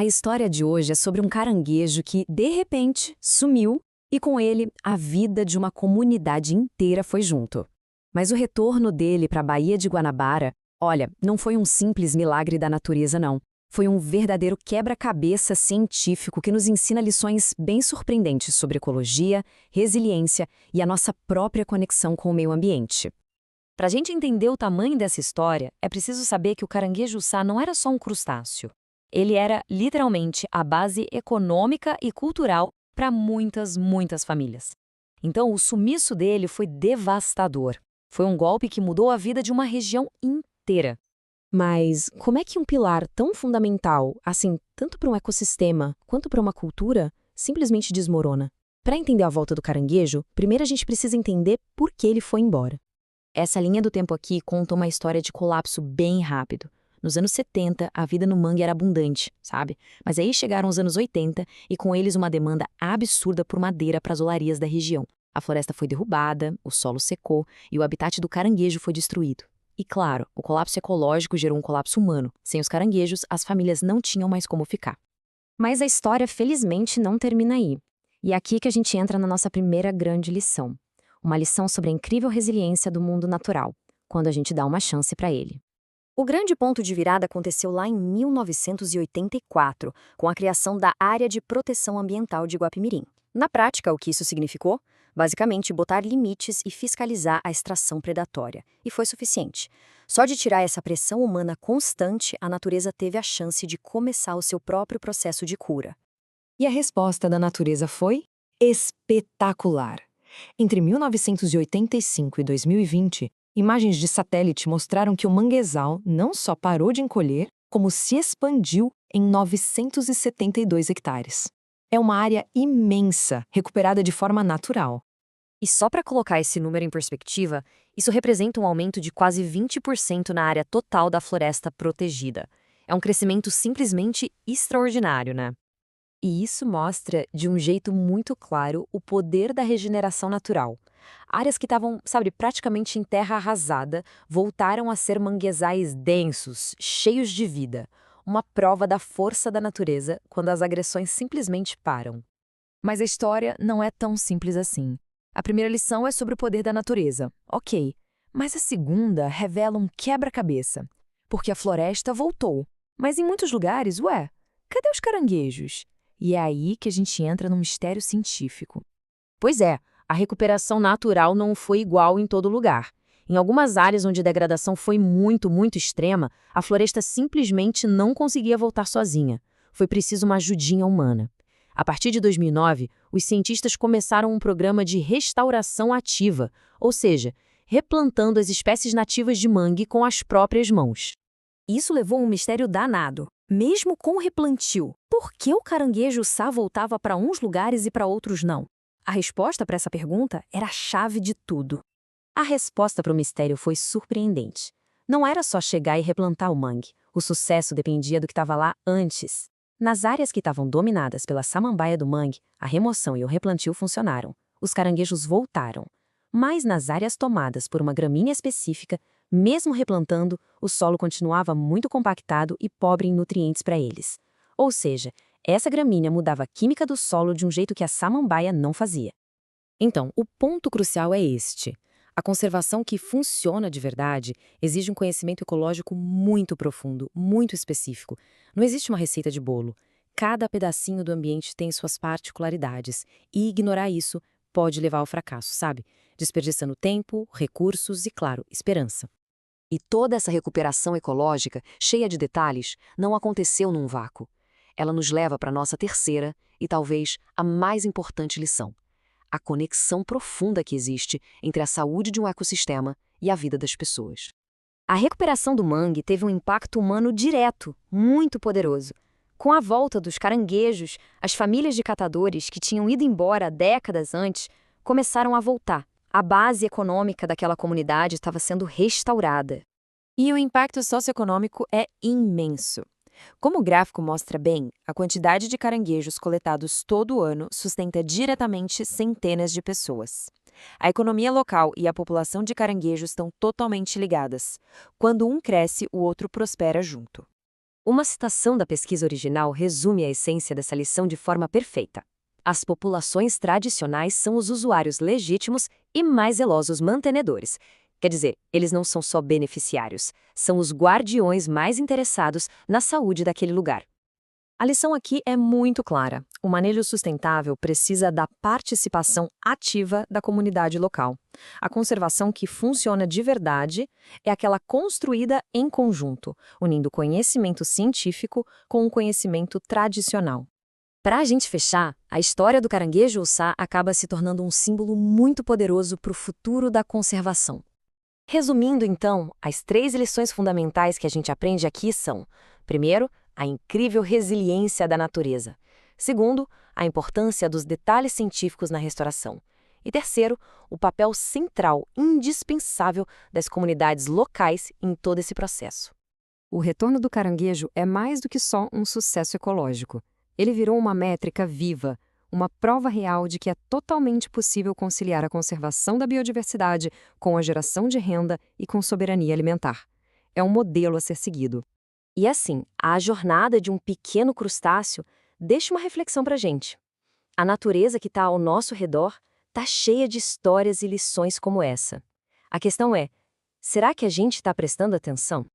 A história de hoje é sobre um caranguejo que, de repente, sumiu e, com ele, a vida de uma comunidade inteira foi junto. Mas o retorno dele para a Baía de Guanabara, olha, não foi um simples milagre da natureza, não. Foi um verdadeiro quebra-cabeça científico que nos ensina lições bem surpreendentes sobre ecologia, resiliência e a nossa própria conexão com o meio ambiente. Para a gente entender o tamanho dessa história, é preciso saber que o caranguejo-sá não era só um crustáceo. Ele era, literalmente, a base econômica e cultural para muitas famílias. Então, o sumiço dele foi devastador. Foi um golpe que mudou a vida de uma região inteira. Mas como é que um pilar tão fundamental, assim, tanto para um ecossistema quanto para uma cultura, simplesmente desmorona? Para entender a volta do caranguejo, primeiro a gente precisa entender por que ele foi embora. Essa linha do tempo aqui conta uma história de colapso bem rápido. Nos anos 70, a vida no mangue era abundante, sabe? Mas aí chegaram os anos 80 e com eles uma demanda absurda por madeira para as olarias da região. A floresta foi derrubada, o solo secou e o habitat do caranguejo foi destruído. E claro, o colapso ecológico gerou um colapso humano. Sem os caranguejos, as famílias não tinham mais como ficar. Mas a história, felizmente, não termina aí. E é aqui que a gente entra na nossa primeira grande lição. Uma lição sobre a incrível resiliência do mundo natural, quando a gente dá uma chance para ele. O grande ponto de virada aconteceu lá em 1984, com a criação da Área de Proteção Ambiental de Guapimirim. Na prática, o que isso significou? Basicamente, botar limites e fiscalizar a extração predatória. E foi suficiente. Só de tirar essa pressão humana constante, a natureza teve a chance de começar o seu próprio processo de cura. E a resposta da natureza foi espetacular. Entre 1985 e 2020, imagens de satélite mostraram que o manguezal não só parou de encolher, como se expandiu em 972 hectares. É uma área imensa, recuperada de forma natural. E só para colocar esse número em perspectiva, isso representa um aumento de quase 20% na área total da floresta protegida. É um crescimento simplesmente extraordinário, né? E isso mostra, de um jeito muito claro, o poder da regeneração natural. Áreas que estavam, praticamente em terra arrasada, voltaram a ser manguezais densos, cheios de vida. Uma prova da força da natureza quando as agressões simplesmente param. Mas a história não é tão simples assim. A primeira lição é sobre o poder da natureza, ok. Mas a segunda revela um quebra-cabeça. Porque a floresta voltou. Mas em muitos lugares, cadê os caranguejos? E é aí que a gente entra no mistério científico. Pois é, a recuperação natural não foi igual em todo lugar. Em algumas áreas onde a degradação foi muito extrema, a floresta simplesmente não conseguia voltar sozinha. Foi preciso uma ajudinha humana. A partir de 2009, os cientistas começaram um programa de restauração ativa, ou seja, replantando as espécies nativas de mangue com as próprias mãos. Isso levou a um mistério danado. Mesmo com o replantio, por que o caranguejo-sá voltava para uns lugares e para outros não? A resposta para essa pergunta era a chave de tudo. A resposta para o mistério foi surpreendente. Não era só chegar e replantar o mangue. O sucesso dependia do que estava lá antes. Nas áreas que estavam dominadas pela samambaia do mangue, a remoção e o replantio funcionaram. Os caranguejos voltaram. Mas nas áreas tomadas por uma gramínea específica, mesmo replantando, o solo continuava muito compactado e pobre em nutrientes para eles. Ou seja, essa gramínea mudava a química do solo de um jeito que a samambaia não fazia. Então, o ponto crucial é este. A conservação que funciona de verdade exige um conhecimento ecológico muito profundo, muito específico. Não existe uma receita de bolo. Cada pedacinho do ambiente tem suas particularidades, e ignorar isso pode levar ao fracasso, sabe? Desperdiçando tempo, recursos e, claro, esperança. E toda essa recuperação ecológica, cheia de detalhes, não aconteceu num vácuo. Ela nos leva para a nossa terceira e talvez a mais importante lição: a conexão profunda que existe entre a saúde de um ecossistema e a vida das pessoas. A recuperação do mangue teve um impacto humano direto, muito poderoso. Com a volta dos caranguejos, as famílias de catadores que tinham ido embora décadas antes começaram a voltar. A base econômica daquela comunidade estava sendo restaurada. E o impacto socioeconômico é imenso. Como o gráfico mostra bem, a quantidade de caranguejos coletados todo ano sustenta diretamente centenas de pessoas. A economia local e a população de caranguejos estão totalmente ligadas. Quando um cresce, o outro prospera junto. Uma citação da pesquisa original resume a essência dessa lição de forma perfeita. As populações tradicionais são os usuários legítimos e mais zelosos mantenedores. Quer dizer, eles não são só beneficiários, são os guardiões mais interessados na saúde daquele lugar. A lição aqui é muito clara. O manejo sustentável precisa da participação ativa da comunidade local. A conservação que funciona de verdade é aquela construída em conjunto, unindo conhecimento científico com o conhecimento tradicional. Para a gente fechar, a história do caranguejo-uçá acaba se tornando um símbolo muito poderoso para o futuro da conservação. Resumindo, então, as 3 lições fundamentais que a gente aprende aqui são: primeiro, a incrível resiliência da natureza. Segundo, a importância dos detalhes científicos na restauração. E terceiro, o papel central, indispensável das comunidades locais em todo esse processo. O retorno do caranguejo é mais do que só um sucesso ecológico. Ele virou uma métrica viva, uma prova real de que é totalmente possível conciliar a conservação da biodiversidade com a geração de renda e com soberania alimentar. É um modelo a ser seguido. E assim, a jornada de um pequeno crustáceo deixa uma reflexão para a gente. A natureza que está ao nosso redor está cheia de histórias e lições como essa. A questão é, será que a gente está prestando atenção?